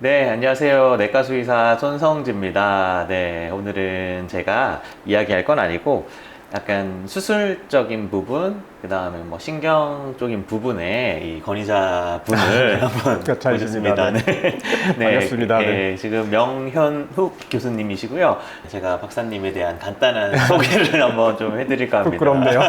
네, 안녕하세요. 내과 수의사 손성지입니다. 네, 오늘은 제가 이야기할 건 아니고 약간 수술적인 부분, 그 다음에 뭐 신경 쪽인 부분에 이 권위자 분을 한번 잘 모셨습니다. 네. 네, 반갑습니다. 네. 지금 명현욱 교수님이시고요. 제가 박사님에 대한 간단한 소개를 한번 좀 해드릴까 합니다. 부끄럽네요.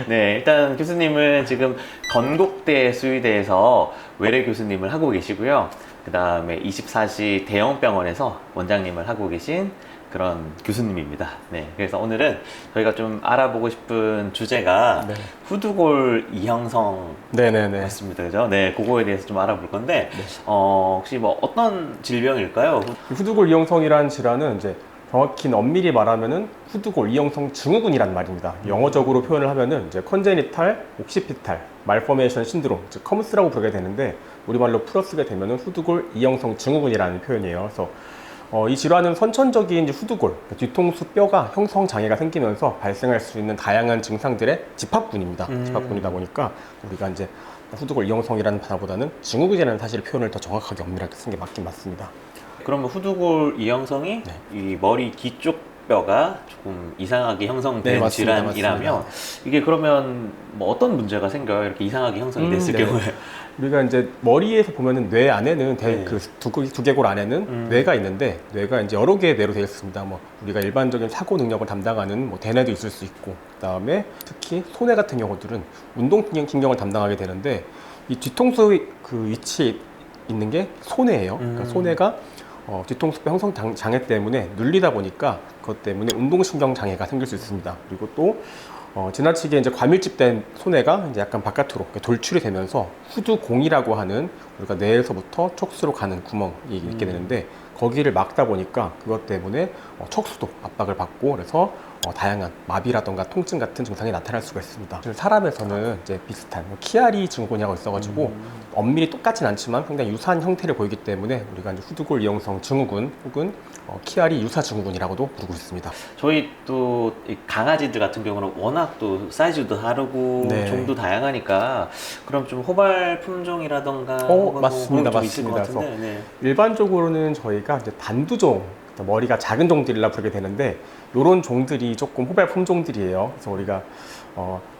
네, 일단 교수님은 지금 건국대 수의대에서 외래 교수님을 하고 계시고요. 그 다음에 24시 대형병원에서 원장님을 하고 계신 그런 교수님입니다. 네, 그래서 오늘은 저희가 좀 알아보고 싶은 주제가 네. 후두골 이형성 네네네. 맞습니다. 그죠? 네, 그거에 대해서 좀 알아볼 건데, 혹시 뭐 어떤 질병일까요? 후두골 이형성이라는 질환은 이제 정확히 엄밀히 말하면은 후두골 이형성 증후군이란 말입니다. 영어적으로 표현을 하면은 이제 컨제니탈 옥시피탈 말포메이션 신드롬, 즉 커무스라고 부르게 되는데 우리말로 풀어쓰게 되면은 후두골 이형성 증후군이라는 표현이에요. 그래서 이 질환은 선천적인 이제 후두골, 뒤통수 뼈가 형성 장애가 생기면서 발생할 수 있는 다양한 증상들의 집합군입니다. 집합군이다 보니까 우리가 이제 후두골 이형성이라는 단어보다는 증후군이라는 사실 표현을 더 정확하게 엄밀하게 쓴 게 맞긴 맞습니다. 그러면 후두골 이형성이 네. 이 머리 뒤쪽 뼈가 조금 이상하게 형성된 네, 맞습니다. 질환이라면 맞습니다. 이게 그러면 뭐 어떤 문제가 생겨요? 이렇게 이상하게 형성이 됐을 네. 경우에. 우리가 이제 머리에서 보면은 뇌 안에는 네. 그 두개골 안에는 뇌가 있는데 뇌가 이제 여러 개의 뇌로 되어 있습니다. 뭐 우리가 일반적인 사고 능력을 담당하는 뭐 대뇌도 있을 수 있고, 그다음에 특히 소뇌 같은 경우들은 운동신경을 담당하게 되는데 이 뒤통수 그 위치에 있는 게 소뇌예요. 그러니까 소뇌가 뒤통수뼈 형성 장애 때문에 눌리다 보니까 그것 때문에 운동신경 장애가 생길 수 있습니다. 그리고 또 지나치게 이제 과밀집된 소뇌가 이제 약간 바깥으로 돌출이 되면서 후두공이라고 하는 우리가 뇌에서부터 척수로 가는 구멍이 있게 되는데 거기를 막다 보니까 그것 때문에 척수도 압박을 받고 그래서 다양한 마비라던가 통증 같은 증상이 나타날 수가 있습니다. 사람에서는 이제 비슷한 키아리 증후군이라고 있어가지고 엄밀히 똑같진 않지만 상당히 유사한 형태를 보이기 때문에 우리가 이제 후두골 이형성 증후군 혹은 키아리 유사 증후군이라고도 부르고 있습니다. 저희 또 이 강아지들 같은 경우는 워낙 또 사이즈도 다르고 네. 종도 다양하니까 그럼 좀 호발 품종이라던가 혹은 맞습니다. 좀 있을 것 맞습니다. 같은데. 네. 일반적으로는 저희가 이제 단두종, 머리가 작은 종들이라 부르게 되는데 이런 종들이 조금 호발 품종들이에요. 그래서 우리가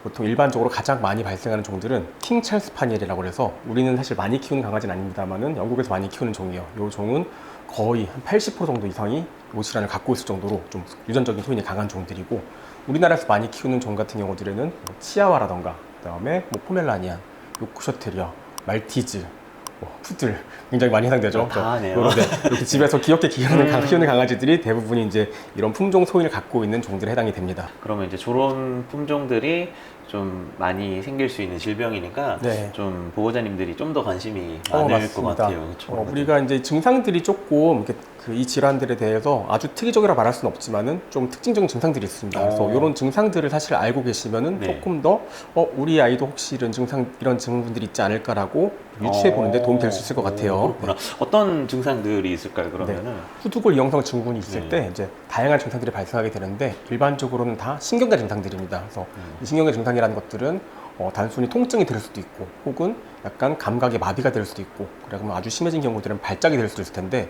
보통 일반적으로 가장 많이 발생하는 종들은 킹 찰스 파니엘이라고 해서 우리는 사실 많이 키우는 강아지는 아닙니다만은 영국에서 많이 키우는 종이에요. 이 종은 거의 한 80% 정도 이상이 이 질환을 갖고 있을 정도로 좀 유전적인 소인이 강한 종들이고, 우리나라에서 많이 키우는 종 같은 경우들에는 뭐 치아와라던가 그다음에 뭐 포멜라니안, 요크셔테리어, 말티즈, 푸들 굉장히 많이 해당되죠. 다 하네요. 이렇게 집에서 귀엽게 키우는 강아지들이 대부분이 이제 이런 품종 소인을 갖고 있는 종들에 해당이 됩니다. 그러면 이제 저런 품종들이 좀 많이 생길 수 있는 질병이니까 네. 좀 보호자님들이 좀 더 관심이 많을 것 맞습니다. 같아요. 그렇죠? 우리가 이제 증상들이 조금 이 질환들에 대해서 아주 특이적이라고 말할 수는 없지만은 좀 특징적인 증상들이 있습니다. 그래서 이런 증상들을 사실 알고 계시면은 네. 조금 더 우리 아이도 혹시 이런 증상들이 있지 않을까라고 유추해 보는데 도움이 될 수 있을 것 같아요. 그렇구나. 어떤 증상들이 있을까요? 그러면은 후두골 이형성 증후군이 있을 네. 때 이제 다양한 증상들이 발생하게 되는데 일반적으로는 다 신경계 증상들입니다. 그래서 이 신경계 증상이라는 것들은 단순히 통증이 들 수도 있고 혹은 약간 감각의 마비가 될 수도 있고, 그러면 아주 심해진 경우들은 발작이 될 수도 있을 텐데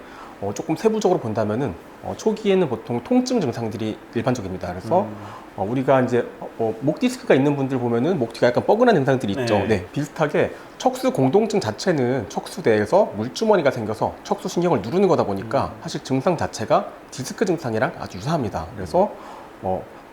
조금 세부적으로 본다면은 초기에는 보통 통증 증상들이 일반적입니다. 그래서 우리가 이제 목 디스크가 있는 분들 보면은 목 뒤가 약간 뻐근한 증상들이 있죠. 네. 네, 비슷하게 척수 공동증 자체는 척수대에서 물주머니가 생겨서 척수 신경을 누르는 거다 보니까 사실 증상 자체가 디스크 증상이랑 아주 유사합니다. 그래서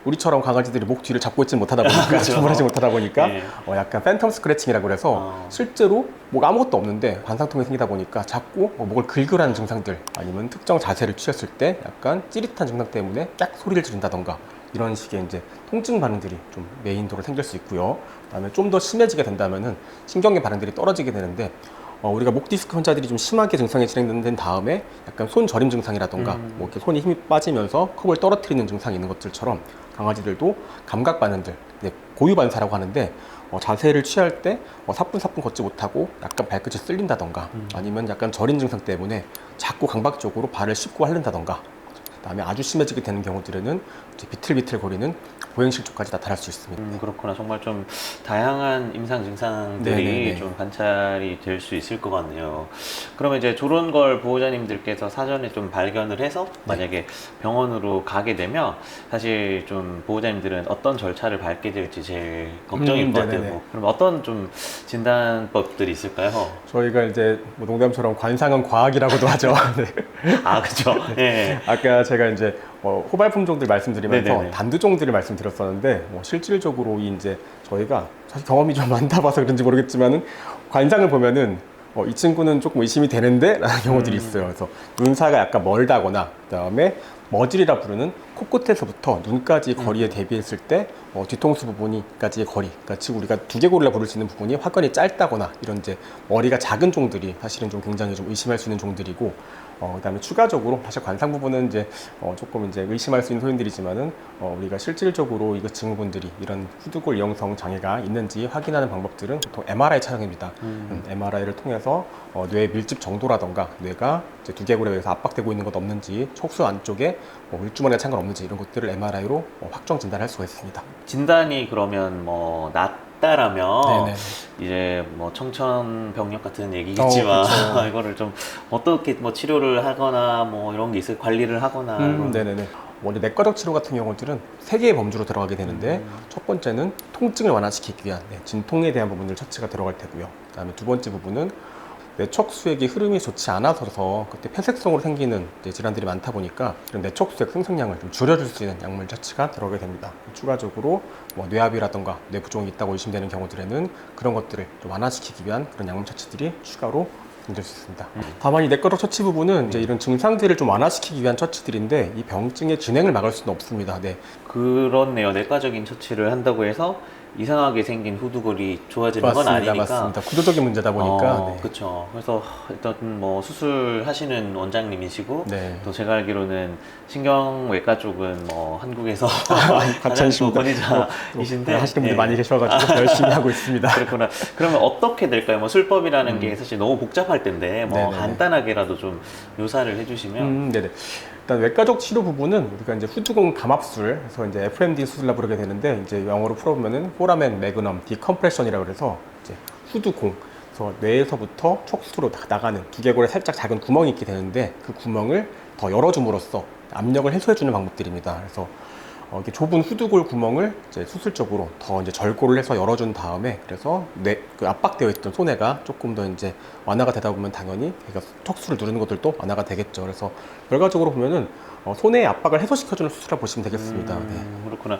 우리처럼 강아지들이 목 뒤를 잡고 있지 못하다 보니까 그렇죠. 주물하지 못하다 보니까 네. 약간 팬텀 스크래칭이라고 그래서 실제로 목 아무것도 없는데 관상통이 생기다 보니까 자꾸 목을 긁으라는 증상들, 아니면 특정 자세를 취했을 때 약간 찌릿한 증상 때문에 깍 소리를 지른다던가 이런 식의 이제 통증 반응들이 좀 메인도로 생길 수 있고요. 그다음에 좀 더 심해지게 된다면은 신경계 반응들이 떨어지게 되는데 우리가 목 디스크 환자들이 좀 심하게 증상이 진행된 다음에 약간 손 저림 증상이라던가 뭐 이렇게 손이 힘이 빠지면서 컵을 떨어뜨리는 증상이 있는 것들처럼 강아지들도 감각 반응들, 고유 반사라고 하는데 자세를 취할 때 사뿐사뿐 걷지 못하고 약간 발끝이 쓸린다던가 아니면 약간 저린 증상 때문에 자꾸 강박적으로 발을 씹고 핥는다던가, 그다음에 아주 심해지게 되는 경우들에는 이제 비틀비틀 거리는 보행실조까지 나타날 수 있습니다. 그렇구나. 정말 좀 다양한 임상 증상들이 네네네. 좀 관찰이 될 수 있을 것 같네요. 그러면 이제 저런 걸 보호자님들께서 사전에 좀 발견을 해서 만약에 병원으로 가게 되면 사실 좀 보호자님들은 어떤 절차를 밟게 될지 제일 걱정일 것 같아요. 네네네. 뭐 그럼 어떤 좀 진단법들이 있을까요? 저희가 이제 뭐 농담처럼 관상은 과학이라고도 하죠. 네. 아, 그죠. 네. 아까 제가 이제 호발 품종들 말씀드리면서 네네네. 단두종들을 말씀드렸었는데 실질적으로 이제 저희가 사실 경험이 좀 많다 봐서 그런지 모르겠지만은 관상을 보면은 이 친구는 조금 의심이 되는데 라는 경우들이 있어요. 그래서 눈사가 약간 멀다거나 그다음에 머질이라 부르는 코끝에서부터 눈까지 거리에 대비했을 때 뒤통수 부분이까지의 거리, 그러니까 지금 우리가 두개골이라 부를 수 있는 부분이 확연히 짧다거나 이런 이제 머리가 작은 종들이 사실은 좀 굉장히 좀 의심할 수 있는 종들이고, 그다음에 추가적으로 사실 관상 부분은 이제 조금 이제 의심할 수 있는 소인들이지만은 우리가 실질적으로 이 증후군들이 이런 후두골 이형성 장애가 있는지 확인하는 방법들은 보통 MRI 촬영입니다. MRI를 통해서 뇌 밀집 정도라던가 뇌가 이제 두개골에 의해서 압박되고 있는 것 없는지, 척수 안쪽에 물주머니가 찬 건 없는지 이런 것들을 MRI로 확정 진단할 수가 있습니다. 진단이 그러면 뭐 낮다라면 네네. 이제 뭐 청천벽력 같은 얘기겠지만 그쵸. 이거를 좀 어떻게 뭐 치료를 하거나 뭐 이런 게 있어요? 관리를 하거나 이런. 네네네. 원래 내과적 치료 같은 경우들은 세 개의 범주로 들어가게 되는데 첫 번째는 통증을 완화시키기 위한 진통에 대한 부분을 처치가 들어갈 테고요. 그다음에 두 번째 부분은 내척수액의 흐름이 좋지 않아서 그때 폐색성으로 생기는 질환들이 많다 보니까 이런 내척수액 생성량을 좀 줄여줄 수 있는 약물 처치가 들어가게 됩니다. 추가적으로 뇌압이라던가 뇌부종이 있다고 의심되는 경우들에는 그런 것들을 좀 완화시키기 위한 그런 약물 처치들이 추가로 될 수 있습니다. 다만 이 내과적 처치 부분은 이제 이런 증상들을 좀 완화시키기 위한 처치들인데 이 병증의 진행을 막을 수는 없습니다. 네. 그렇네요. 내과적인 처치를 한다고 해서 이상하게 생긴 후두골이 좋아지는 건 맞습니다. 아니니까. 맞습니다. 구조적인 문제다 보니까. 네. 그렇죠. 그래서 일단 뭐 수술하시는 원장님이시고 네. 또 제가 알기로는 신경외과 쪽은 뭐 한국에서 과찬이십니다. 권위자이신데 하시는 분들 많이 계셔가지고 열심히 하고 있습니다. 그렇구나. 그러면 어떻게 될까요? 뭐 술법이라는 게 사실 너무 복잡할 텐데 뭐 네네네. 간단하게라도 좀 묘사를 해주시면. 네네. 일단 외과적 치료 부분은 우리가 이제 후두공 감압술, 그래서 이제 FMD 수술이라 부르게 되는데 이제 영어로 풀어보면은 포라멘 매그넘 디컴프레션이라고 그래서 이제 후두공, 그래서 뇌에서부터 척수로 나가는 두개골에 살짝 작은 구멍이 있게 되는데 그 구멍을 더 열어줌으로써 압력을 해소해주는 방법들입니다. 그래서 이렇게 좁은 후두골 구멍을 이제 수술적으로 더 이제 절골을 해서 열어준 다음에 그래서 그 압박되어 있던 소뇌가 조금 더 이제 완화가 되다 보면 당연히 그러니까 척수를 누르는 것들도 완화가 되겠죠. 그래서 결과적으로 보면은 소뇌의 압박을 해소시켜주는 수술이라고 보시면 되겠습니다. 네. 그렇구나.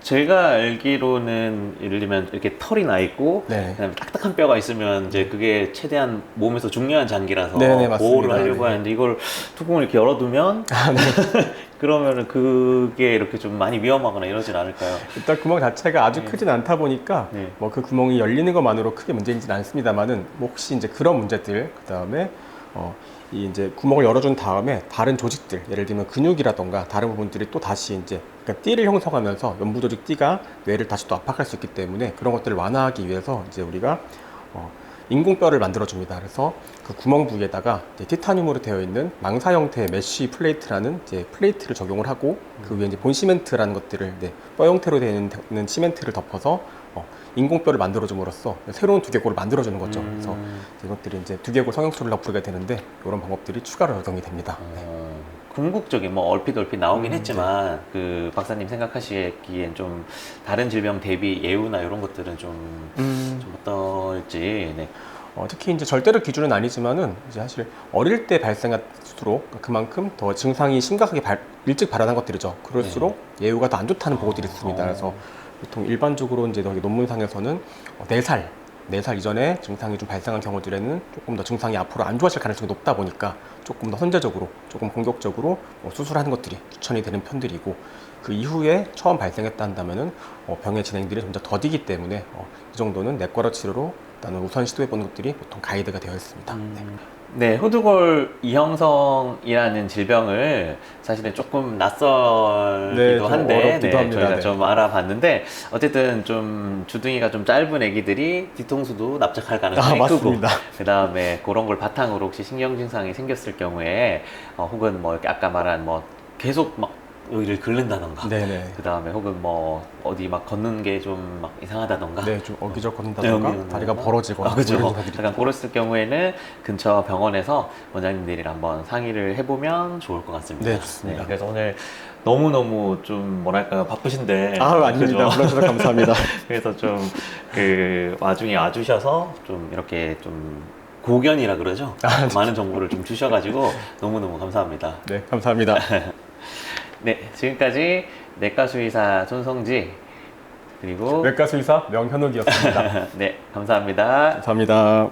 제가 알기로는 예를 들면 이렇게 털이 나 있고 네. 그다음에 딱딱한 뼈가 있으면 이제 그게 최대한 몸에서 중요한 장기라서 네네, 맞습니다. 보호를 하려고 네. 하는데 이걸 뚜껑을 이렇게 열어두면 그러면은 그게 이렇게 좀 많이 위험하거나 이러진 않을까요? 일단 구멍 자체가 아주 크진 않다 보니까 네. 뭐 그 구멍이 열리는 것만으로 크게 문제이진 않습니다만은 뭐 혹시 이제 그런 문제들, 그 다음에 이 이제 구멍을 열어준 다음에 다른 조직들, 예를 들면 근육이라던가 다른 부분들이 또 다시 이제 그러니까 띠를 형성하면서 연부 조직 띠가 뇌를 다시 또 압박할 수 있기 때문에 그런 것들을 완화하기 위해서 이제 우리가 인공뼈를 만들어줍니다. 그래서 그 구멍 부위에다가 이제 티타늄으로 되어 있는 망사 형태의 메쉬 플레이트라는 이제 플레이트를 적용을 하고 그 위에 이제 본 시멘트라는 것들을 뼈 형태로 되어 있는 시멘트를 덮어서 인공뼈를 만들어줌으로써 새로운 두개골을 만들어주는 거죠. 그래서 이것들이 이제 두개골 성형술이라고 부르게 되는데 이런 방법들이 추가로 적용이 됩니다. 네. 궁극적인 뭐 얼핏 나오긴 했지만 그 박사님 생각하시기엔 좀 다른 질병 대비 예후나 이런 것들은 좀 어떨지. 네. 특히 이제 절대로 기준은 아니지만은 이제 사실 어릴 때 발생할수록 그만큼 더 증상이 심각하게 일찍 발현한 것들이죠. 그럴수록 예후가 더 안 좋다는 보고들이 있습니다. 그래서 보통 일반적으로 이제 여기 논문상에서는 4살 이전에 증상이 좀 발생한 경우들에는 조금 더 증상이 앞으로 안 좋아질 가능성이 높다 보니까 조금 더 선제적으로, 조금 공격적으로 수술하는 것들이 추천이 되는 편들이고, 그 이후에 처음 발생했다 한다면은 병의 진행들이 좀 더 더디기 때문에 이 정도는 내과로 치료로 일단은 우선 시도해보는 것들이 보통 가이드가 되어 있습니다. 네, 후두골 이형성이라는 질병을 사실은 조금 낯설기도 좀 한데 어렵기도 합니다. 저희가 네. 좀 알아봤는데 어쨌든 좀 주둥이가 좀 짧은 애기들이 뒤통수도 납작할 가능성이 크고 맞습니다. 그 다음에 그런 걸 바탕으로 혹시 신경 증상이 생겼을 경우에 혹은 뭐 이렇게 아까 말한 뭐 계속 막 여기를 긁는다던가 네네. 그 다음에 혹은 뭐 어디 막 걷는 게 좀 막 이상하다던가 네, 좀 어기적 네, 걷는다던가 여기 다리가 벌어지거나 그죠. 뭐 이런 증상들이 약간 그랬을 경우에는 근처 병원에서 원장님들이랑 한번 상의를 해보면 좋을 것 같습니다. 네, 좋습니다. 그래서 오늘 너무너무 좀 뭐랄까요 바쁘신데 아닙니다. 그죠? 불러주셔서 감사합니다. 그래서 좀 그 와중에 와주셔서 좀 이렇게 좀 고견이라 그러죠. 많은 정보를 좀 주셔가지고 너무너무 감사합니다. 네, 감사합니다. 네, 지금까지 내과수의사 손성지 그리고 외과 수의사 명현욱이었습니다. 네, 감사합니다. 감사합니다.